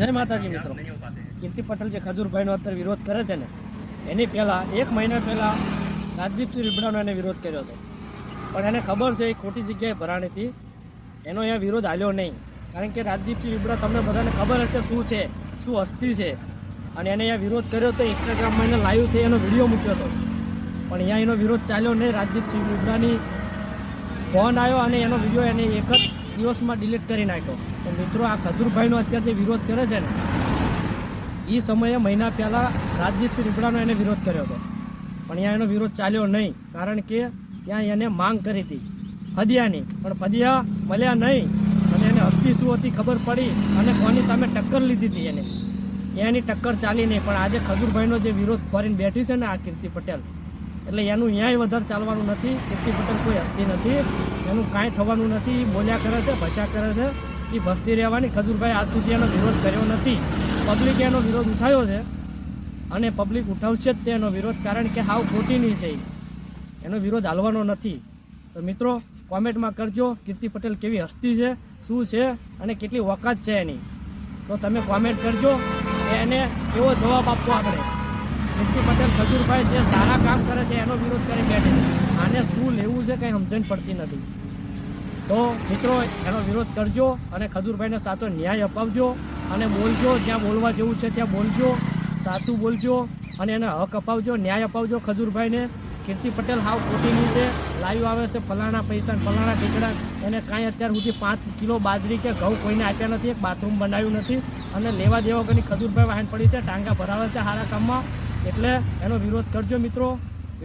જય માતાજી મિત્રો, કીર્તિ પટેલ જે ખજૂરભાઈનો અત્યારે વિરોધ કરે છે ને, એની પહેલાં 1 મહિના પહેલાં રાજદીપસિંહ રીબડાનો એને વિરોધ કર્યો હતો. પણ એને ખબર છે એ ખોટી જગ્યાએ ભરાણી હતી, એનો અહીંયા વિરોધ હાલ્યો નહીં. કારણ કે રાજદીપસિંહ રીબડા તમને બધાને ખબર હશે શું છે, શું હસ્તી છે. અને એને અહીંયા વિરોધ કર્યો તો ઇન્સ્ટાગ્રામમાં એને લાઈવ થઈ એનો વિડીયો મૂક્યો હતો. પણ અહીંયા એનો વિરોધ ચાલ્યો નહીં. રાજદીપસિંહ રીબડાની ફોન આવ્યો અને એનો વિડીયો એને એક જ દિવસમાં ડિલીટ કરી નાખ્યો. તો મિત્રો, આ ખજૂરભાઈનો અત્યારે જે વિરોધ કરે છે ને, એ સમયે મહિના પહેલાં રાજદીપસિંહ રીબડાનો એને વિરોધ કર્યો હતો. પણ અહીંયા એનો વિરોધ ચાલ્યો નહીં, કારણ કે ત્યાં એને માંગ કરી હતી ફદિયાની, પણ ફદિયા મળ્યા નહીં. અને એને હસ્તી શું હતી ખબર પડી અને કોની સામે ટક્કર લીધી હતી એને, એની ટક્કર ચાલી નહીં. પણ આજે ખજૂરભાઈનો જે વિરોધ કરીને બેઠી છે ને આ કીર્તિ પટેલ, એટલે એનું ન્યાય વધારે ચાલવાનું નથી. કીર્તિ પટેલ કોઈ હસ્તી નથી, એનું કાંઈ થવાનું નથી. બોલ્યા કરે છે, ભસ્યા કરે છે, એ ભસતી રહેવાની. ખજૂરભાઈ આજ સુધી એનો વિરોધ કર્યો નથી. પબ્લિકે એનો વિરોધ ઉઠાવ્યો છે અને પબ્લિક ઉઠાવશે જ તેનો વિરોધ, કારણ કે હાવ ખોટીની છે. એનો વિરોધ હાલવાનો નથી. તો મિત્રો, કોમેન્ટમાં કરજો કીર્તિ પટેલ કેવી હસ્તી છે, શું છે અને કેટલી વખત છે એની. તો તમે કોમેન્ટ કરજો, એને એવો જવાબ આપવો. આપણે કીર્તિ પટેલ ખજૂરભાઈ જે સારા કામ કરે છે એનો વિરોધ કરી બેઠે, આને શું લેવું છે કંઈ સમજણ પડતી નથી. તો મિત્રો, એનો વિરોધ કરજો અને ખજૂરભાઈને સાચો ન્યાય અપાવજો અને બોલજો. જ્યાં બોલવા જેવું છે ત્યાં બોલજો, સાચું બોલજો અને એને હક અપાવજો, ન્યાય અપાવજો ખજૂરભાઈને. કીર્તિ પટેલ હાવ ખોટીની છે. લાઈવ આવે છે ફલાણા પૈસા ફલાણા ટીકડા, એને કાંઈ અત્યાર સુધી 5 કિલો બાજરી કે ઘઉં કોઈને આપ્યા નથી, એક બાથરૂમ બનાવ્યું નથી. અને લેવા દેવા વગરની ખજૂરભાઈ વાહન પડી છે, ટાંગા ભરાવે છે સારા કામમાં. એટલે એનો વિરોધ કરજો મિત્રો.